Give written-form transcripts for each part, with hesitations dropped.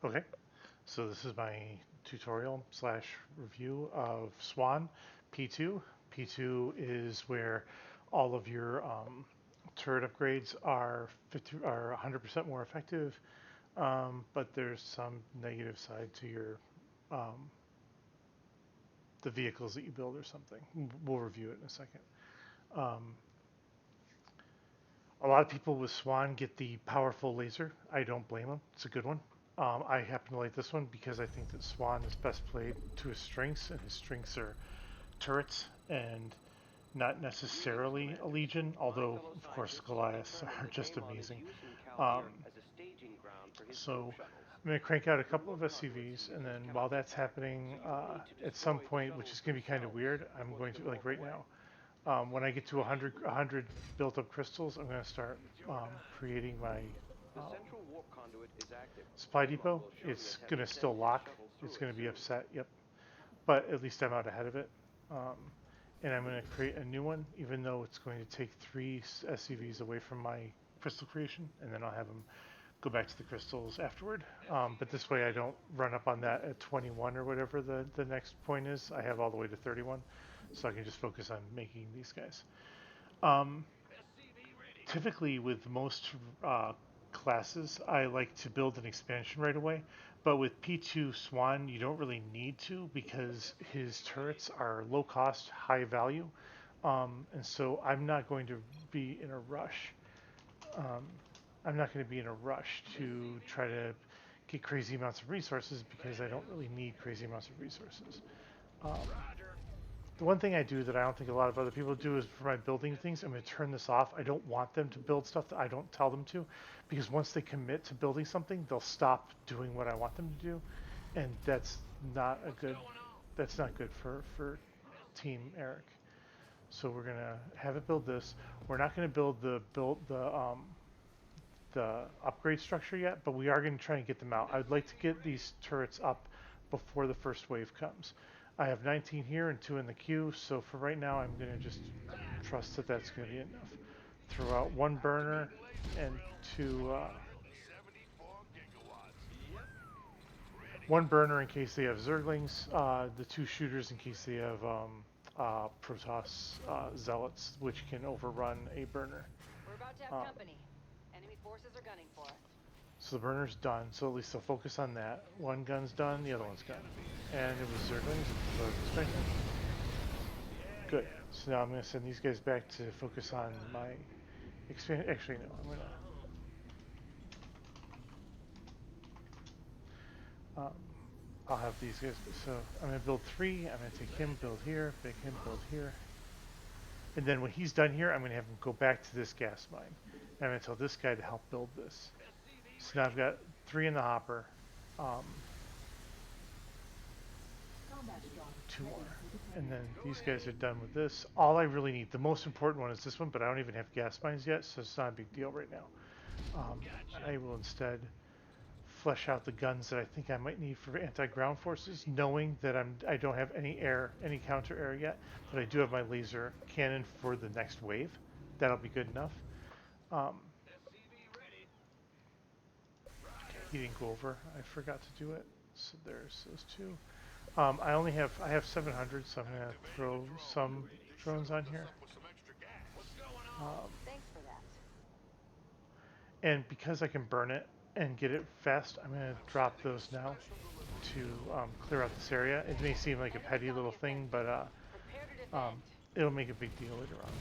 Okay, so this is my tutorial slash review of Swann P2. P2 is where all of your turret upgrades are 100% more effective, but there's some negative side to your um, the vehicles that you build or something. We'll review it in a second. Um, a lot of people with Swann get the powerful laser. I don't blame them. It's a good one. I happen to like this one because I think that Swann is best played to his strengths, and his strengths are turrets and not necessarily a legion, although of course Goliaths are just amazing. Um, so I'm going to crank out a couple of SCVs, and then while that's happening, at some point, which is going to be kind of weird, I'm going to, like right now, when I get to 100 built up crystals, I'm going to start creating my um, supply depot. It's going to still lock. It's going to be upset, yep. But at least I'm out ahead of it. Um, and I'm going to create a new one, even though it's going to take 3 SCVs away from my crystal creation, and then I'll have them go back to the crystals afterward. But this way I don't run up on that at 21 or whatever the next point is. I have all the way to 31, so I can just focus on making these guys. Um, Typically, with most classes, I like to build an expansion right away. But with P2 Swann, you don't really need to because his turrets are low cost, high value. And so I'm not going to be in a rush. Um, I'm not going to be in a rush to try to get crazy amounts of resources because I don't really need crazy amounts of resources. Um, the one thing I do that I don't think a lot of other people do is for my building things, I'm going to turn this off. I don't want them to build stuff that I don't tell them to, because once they commit to building something, they'll stop doing what I want them to do, and not a good. That's not good for Team Eric. So we're gonna have it build this. We're not gonna build the upgrade structure yet, but we are going to try and get them out. I'd like to get these turrets up before the first wave comes. I have 19 here and 2 in the queue, so for right now I'm going to just trust that that's going to be enough. Throw out 1 burner and 2, 1 burner in case they have Zerglings, the 2 shooters in case they have Protoss Zealots, which can overrun a burner. We're about to have Um, company. Enemy forces are gunning for us. So the burner's done, so at least they'll focus on that. One gun's done, the other one's done. And it was Zerglings, as I was expecting. Good. So now I'm going to send these guys back to focus on my expand. Actually, no, I'm going to. I'll have these guys. So I'm going to build 3. I'm going to take him, build here, make him build here. And then when he's done here, I'm going to have him go back to this gas mine. And I'm going to tell this guy to help build this. So now I've got 3 in the hopper. Um, 2 more. And then these guys are done with this. All I really need, the most important one is this one, but I don't even have gas mines yet, so it's not a big deal right now. I will instead flesh out the guns that I think I might need for anti-ground forces, knowing that I don't have any counter air yet, but I do have my laser cannon for the next wave. That'll be good enough. Um, he didn't go over. I forgot to do it. So there's those 2. I have 700, so I'm gonna throw some drones on here. Um, Thanks for that. and because I can burn it and get it fast, I'm gonna drop those now to clear out this area. It may seem like a petty little thing, but Prepare to defend. it'll make a big deal later on.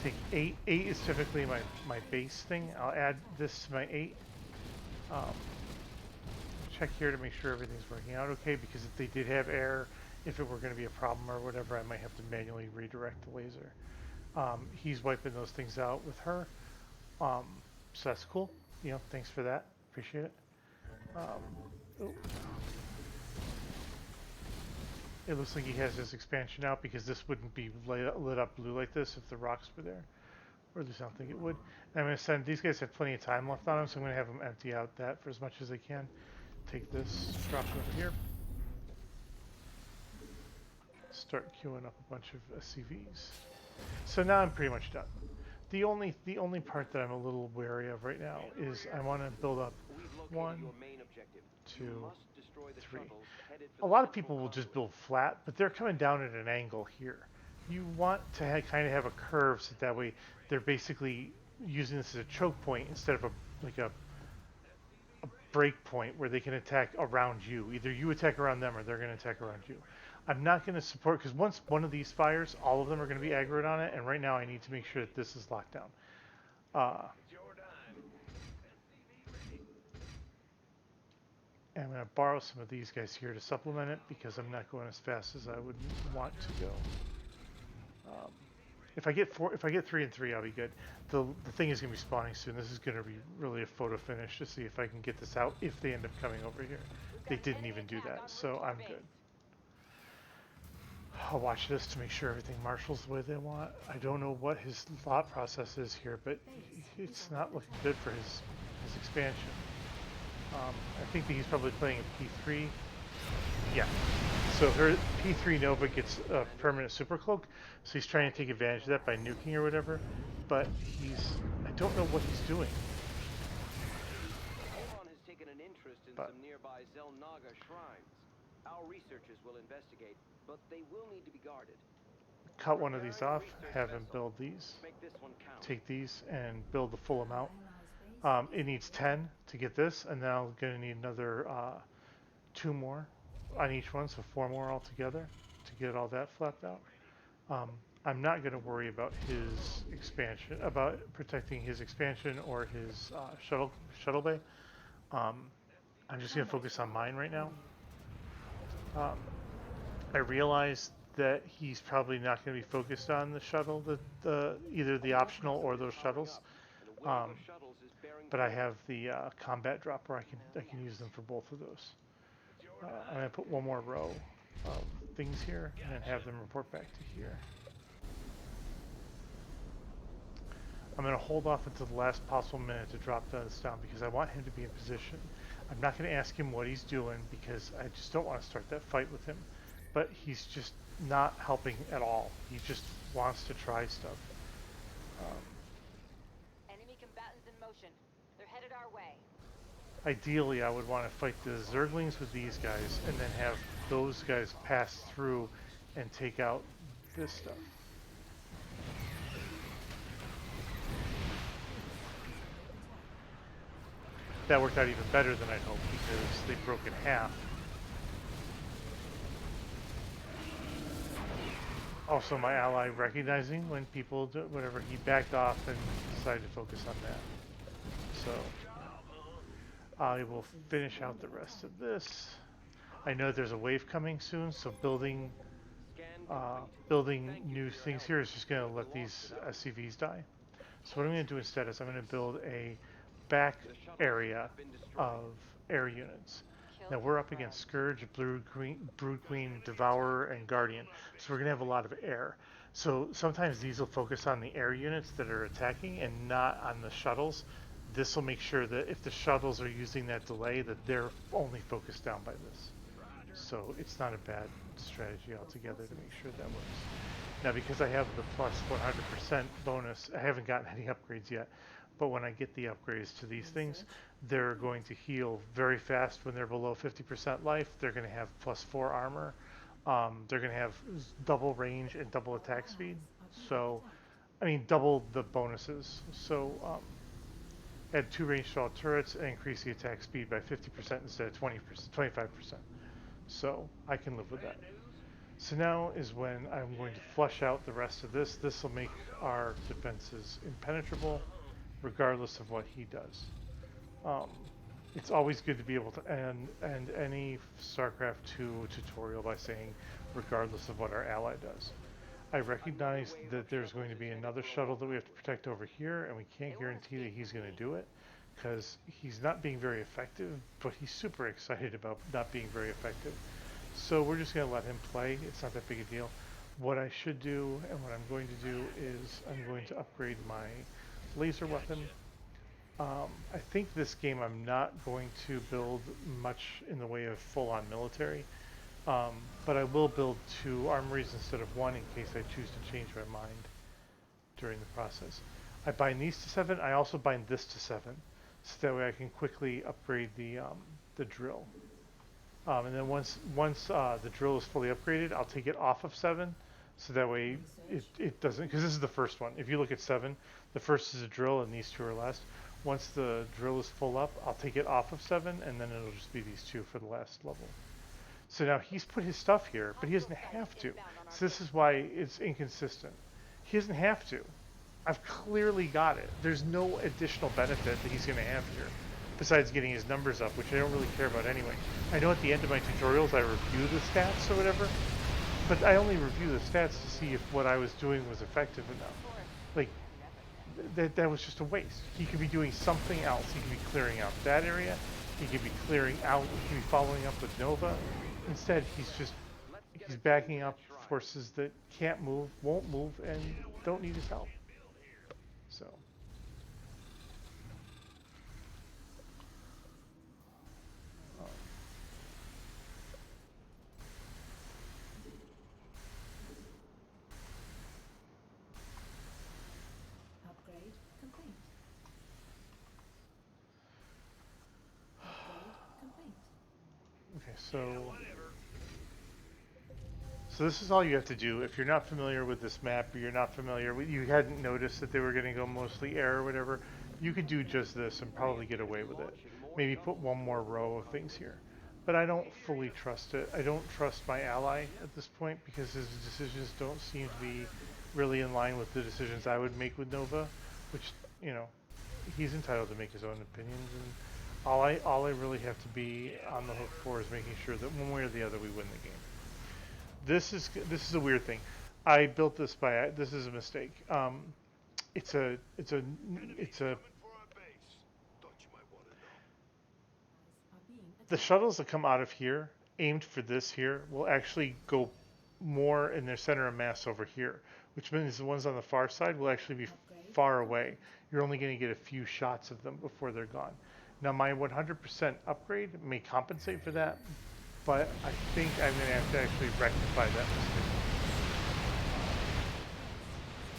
Take 8. 8 is typically my base thing. I'll add this to my 8. Um, check here to make sure everything's working out okay, because if they did have air, if it were going to be a problem or whatever, I might have to manually redirect the laser. He's wiping those things out with her, um, so that's cool. You know, thanks for that. Appreciate it. Oh. It looks like he has his expansion out because this wouldn't be lit up blue like this if the rocks were there, or at least I don't think it would. And I'm going to send, these guys have plenty of time left on them, so I'm going to have them empty out that for as much as they can. Take this, drop it over here. Start queuing up a bunch of SCVs. So now I'm pretty much done. the only part that I'm a little wary of right now is I want to build up We've located 1, your main objective. You 2, must destroy the 3. shuttles headed for A the lot of central people will just conduit. build flat, but they're coming down at an angle here. You want to kind of have a curve so that way they're basically using this as a choke point instead of a break point where they can attack around you. Either you attack around them or they're going to attack around you. I'm not going to support because once one of these fires, all of them are going to be aggroed on it, and right now I need to make sure that this is locked down. And I'm going to borrow some of these guys here to supplement it because I'm not going as fast as I would want to go. If I get 3 and 3, I'll be good. The thing is going to be spawning soon. This is going to be really a photo finish to see if I can get this out if they end up coming over here. They didn't even do that, so I'm good. I'll watch this to make sure everything marshals the way they want. I don't know what his thought process is here, but it's not looking good for his expansion. I think that he's probably playing a P3. Yeah. So her P3 Nova gets a permanent super cloak, so he's trying to take advantage of that by nuking or whatever. But I don't know what he's doing. Avon has taken an interest in some nearby Zelnaga shrines. Our researchers will investigate, but they will need to be guarded. Cut one of these off, have him build these. Make this one count. Take these and build the full amount. It needs 10 to get this, and then I'm going to need another 2 more on each one, so 4 more altogether to get all that flapped out. I'm not going to worry about his expansion, about protecting his expansion or his shuttle bay. I'm just going to focus on mine right now. I realize that he's probably not going to be focused on the shuttle, either the optional or those shuttles. But I have the combat drop where I can use them for both of those. I'm going to put one more row of things here and then have them report back to here. I'm going to hold off until the last possible minute to drop this down because I want him to be in position. I'm not going to ask him what he's doing because I just don't want to start that fight with him. But he's just not helping at all. He just wants to try stuff. Enemy combatants in motion. They're headed our way. Ideally, I would want to fight the Zerglings with these guys and then have those guys pass through and take out this stuff. That worked out even better than I'd hoped because they broke in half. Also, my ally recognizing when people do whatever, he backed off and decided to focus on that. So I will finish out the rest of this. I know there's a wave coming soon, so building new things here is just going to let these SCVs die. So what I'm going to do instead is I'm going to build a back area of air units. Now we're up against Scourge, Brood Queen, Devourer, and Guardian, so we're going to have a lot of air. So sometimes these will focus on the air units that are attacking and not on the shuttles. This will make sure that if the shuttles are using that delay, that they're only focused down by this. So it's not a bad strategy altogether to make sure that works. Now because I have the plus 100% bonus, I haven't gotten any upgrades yet, but when I get the upgrades to these things, they're going to heal very fast when they're below 50% life. They're going to have plus 4 armor. They're going to have double range and double attack speed. So, I mean, double the bonuses. So, add 2 range to all turrets and increase the attack speed by 50% instead of 20%, 25%. So, I can live with that. So now is when I'm going to flush out the rest of this. This will make our defenses impenetrable, regardless of what he does. It's always good to be able to end any StarCraft 2 tutorial by saying, regardless of what our ally does. I recognize that there's going to be another shuttle that we have to protect over here, and we can't guarantee that he's going to do it, because he's not being very effective, but he's super excited about not being very effective. So we're just going to let him play. It's not that big a deal. What I should do, and what I'm going to do, is I'm going to upgrade my laser weapon. I think this game I'm not going to build much in the way of full-on military, but I will build 2 armories instead of 1 in case I choose to change my mind during the process. I bind these to 7. I also bind this to 7, so that way I can quickly upgrade the drill. And then once the drill is fully upgraded, I'll take it off of 7, so that way it doesn't, because this is the first one. If you look at 7, the first is a drill and these two are last. Once the drill is full up, I'll take it off of 7, and then it'll just be these two for the last level. So now he's put his stuff here, but he doesn't have to. So this is why it's inconsistent. He doesn't have to. I've clearly got it. There's no additional benefit that he's going to have here, besides getting his numbers up, which I don't really care about anyway. I know at the end of my tutorials I review the stats or whatever, but I only review the stats to see if what I was doing was effective enough. Like, that was just a waste. He could be doing something else. He could be clearing out that area. He could be clearing out, he could be following up with Nova. Instead, he's backing up forces that can't move, won't move, and don't need his help. So. Upgrade complete. Upgrade complete. Okay, so this is all you have to do. If you're not familiar with this map, or you're not familiar with, you hadn't noticed that they were going to go mostly air or whatever, you could do just this and probably get away with it. Maybe put one more row of things here. But I don't fully trust it. I don't trust my ally at this point because his decisions don't seem to be really in line with the decisions I would make with Nova, which, you know, he's entitled to make his own opinions, and all I really have to be on the hook for is making sure that one way or the other we win the game. This is a weird thing. I built this this is a mistake. It's a the shuttles that come out of here aimed for this here will actually go more in their center of mass over here, which means the ones on the far side will actually be far away. You're only going to get a few shots of them before they're gone. Now my 100% upgrade may compensate for that, but I think I'm going to have to actually rectify that mistake.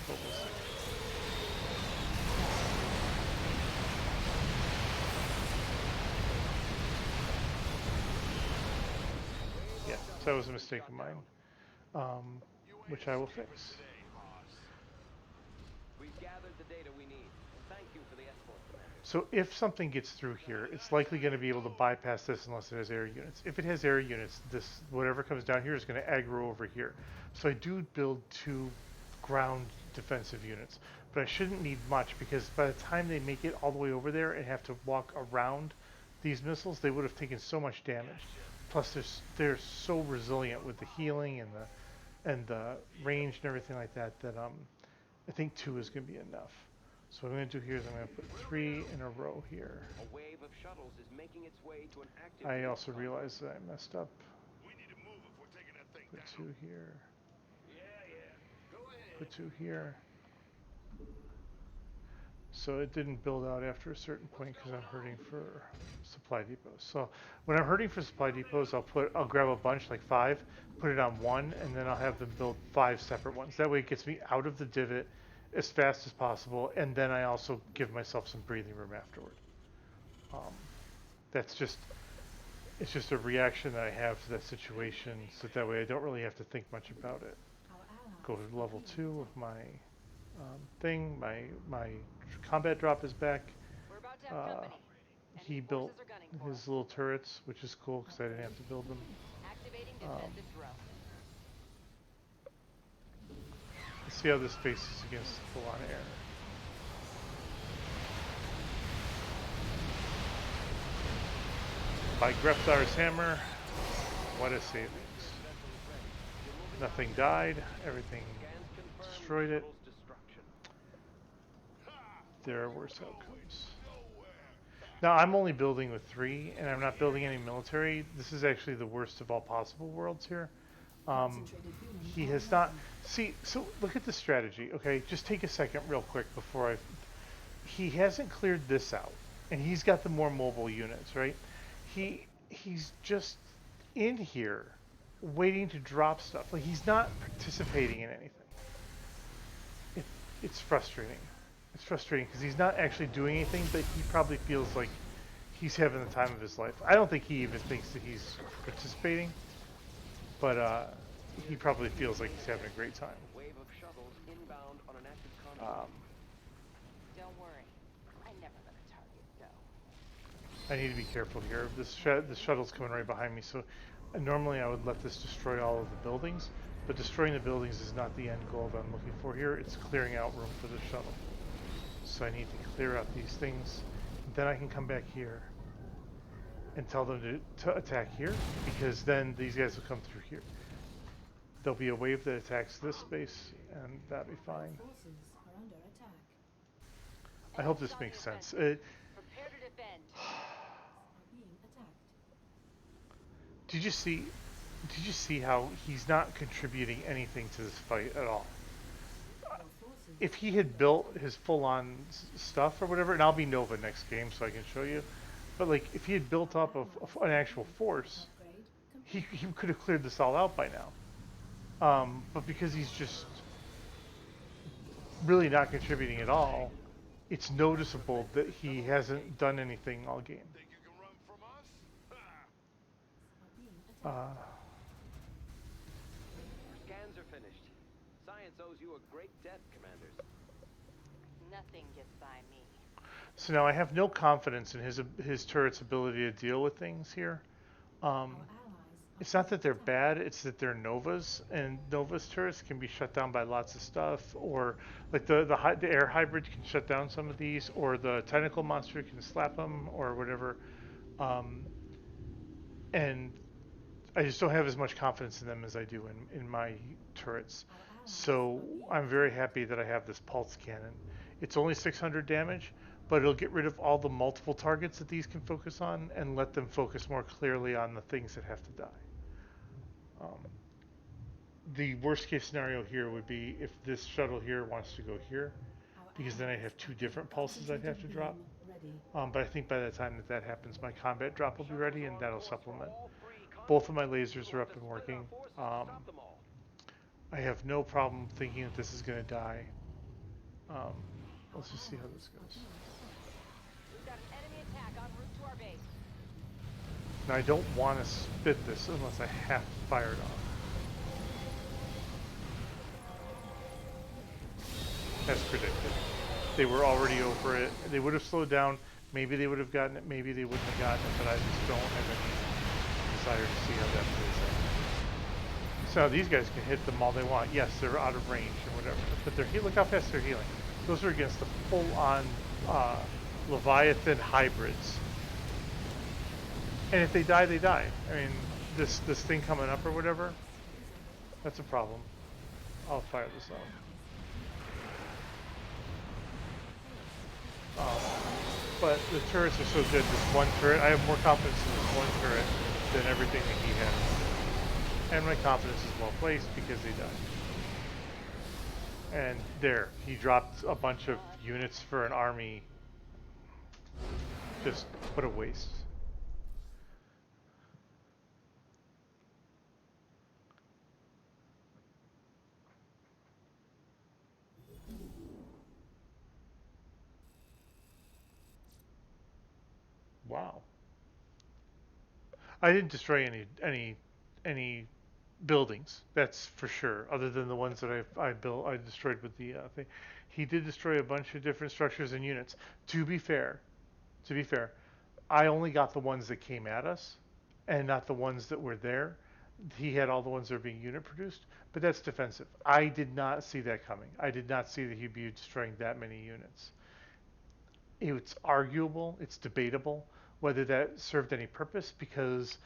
But we'll see. Yeah, so that was a mistake of mine, which I will fix. We've gathered the data we need. Thank you for the escort, Commander. So if something gets through here, it's likely going to be able to bypass this unless it has air units. If it has air units, this whatever comes down here is going to aggro over here. So I do build 2 ground defensive units, but I shouldn't need much because by the time they make it all the way over there and have to walk around these missiles, they would have taken so much damage. Plus, they're so resilient with the healing and the range and everything like that that I think 2 is going to be enough. So what I'm going to do here is I'm going to put 3 in a row here. A wave of shuttles is making its way to an active. I also realized that I messed up. We need to move if we're taking that thing Put down. 2 here. Yeah. Go ahead. Put 2 here. So it didn't build out after a certain point because I'm hurting for supply depots. So when I'm hurting for supply depots, I'll grab a bunch, like 5, put it on 1, and then I'll have them build 5 separate ones. That way it gets me out of the divot as fast as possible, and then I also give myself some breathing room afterward. It's just a reaction that I have to that situation, so that way I don't really have to think much about it. Go to level 2 of my thing. My combat drop is back. We're about to have company. He Enemy built forces are gunning for his us. little turrets, which is cool because I didn't have to build them. Activating defensive throw. Let's see how this faces against full-on air. By Greftar's hammer, what a savings. Nothing died, everything destroyed it. There are worse outcomes. Now I'm only building with 3, and I'm not building any military. This is actually the worst of all possible worlds here. He has not... See, so look at the strategy, okay? Just take a second real quick before He hasn't cleared this out, and he's got the more mobile units, right? He's just in here waiting to drop stuff. Like, he's not participating in anything. It's frustrating. It's frustrating because he's not actually doing anything, but he probably feels like he's having the time of his life. I don't think he even thinks that he's participating, but he probably feels like he's having a great time. Wave of shuttles inbound on an active Um, contract. Don't worry. I never let a target go. I need to be careful here. This shuttle's coming right behind me, so normally I would let this destroy all of the buildings, but destroying the buildings is not the end goal that I'm looking for here. It's clearing out room for the shuttle. So I need to clear out these things. Then I can come back here and tell them to attack here, because then these guys will come through here. There'll be a wave that attacks this space, and that'll be fine. Forces are under attack. I hope this Enemies on makes the sense. offensive. Prepare to defend. Are being attacked. Did you see? Did you see how he's not contributing anything to this fight at all? Your forces If he had built his full-on stuff or whatever, and I'll be Nova next game so I can show you, but like if he had built up an actual force, upgrade he complete. could have cleared this all out by now. But because he's just really not contributing at all, it's noticeable that he hasn't done anything all game. Think you can run from us? Ha! Are being Uh, attacked. Scans are finished. Science owes you a great debt, Commanders. Nothing gets by me. so now I have no confidence in his turret's ability to deal with things here. Our allies are It's not that they're being attacked. bad, it's that they're Novas, and Nova's turrets can be shut down by lots of stuff, or like the air hybrid can shut down some of these, or the tentacle monster can slap them, or whatever. Um, and I just don't have as much confidence in them as I do in my turrets. Our allies So are being I'm very attacked. happy that I have this pulse cannon. It's only 600 damage, but it'll get rid of all the multiple targets that these can focus on and let them focus more clearly on the things that have to die. Um, the worst case scenario here would be if this shuttle here wants to go here, Our because then I allies have two have different a pulses I'd have to concentrated drop. beam ready. But I think by the time that happens, my combat drop will be Shuttles ready, are and on that'll course for supplement. all three Both of my contracts. lasers We'll are have up to and split our working. forces to stop them all. I have no problem thinking that this is going to die. Um, Our let's just see how allies this are goes. being attacked. We've got an enemy attack en route to our base. Now I don't want to spit this unless I have to fire it off. As predicted. They were already over it. They would have slowed down. Maybe they would have gotten it. Maybe they wouldn't have gotten it. But I just don't have any desire to see how that plays out. So these guys can hit them all they want. Yes, they're out of range or whatever. But they're look how fast they're healing. Those are against the full-on Leviathan hybrids. And if they die, they die. I mean, this thing coming up or whatever, that's a problem. I'll fire this out. But the turrets are so good. This one turret, I have more confidence in this one turret than everything that he has. And my confidence is well placed because he died. And there, he dropped a bunch of units for an army. Just what a waste. Wow. I didn't destroy any buildings. That's for sure. Other than the ones that I destroyed with the thing. He did destroy a bunch of different structures and units. To be fair, to be fair, I only got the ones that came at us, and not the ones that were there. He had all the ones that are being unit produced, but that's defensive. I did not see that coming. I did not see that he'd be destroying that many units. It's arguable, it's debatable whether that served any purpose because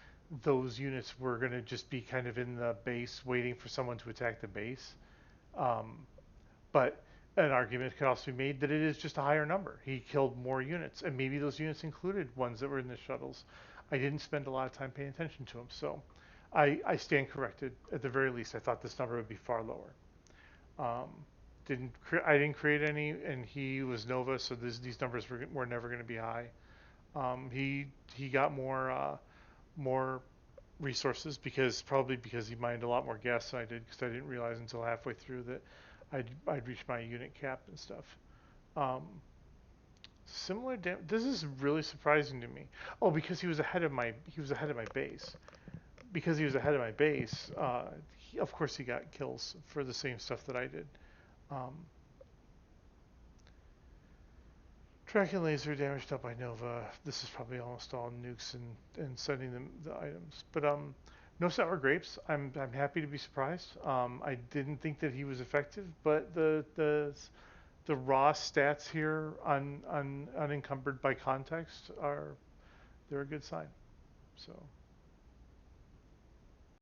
those units were going to just be kind of in the base waiting for someone to attack the base. Um, but an argument could also be made that it is just a higher number. He killed more units, and maybe those units included ones that were in the shuttles. I didn't spend a lot of time paying attention to them, so I stand corrected. At the very least, I thought this number would be far lower. Um, I didn't create any, and he was Nova, so these numbers were never going to be high. He got more resources probably because he mined a lot more gas than I did because I didn't realize until halfway through that I'd reached my unit cap and stuff. Um, similar this is really surprising to me. Oh, because he was ahead of my base. Because he was ahead of my base, of course he got kills for the same stuff that I did. Um, Tracking laser damaged up by Nova. This is probably almost all nukes and sending them the items. But no sour grapes. I'm happy to be surprised. I didn't think that he was effective, but the raw stats here unencumbered by context they're a good sign. So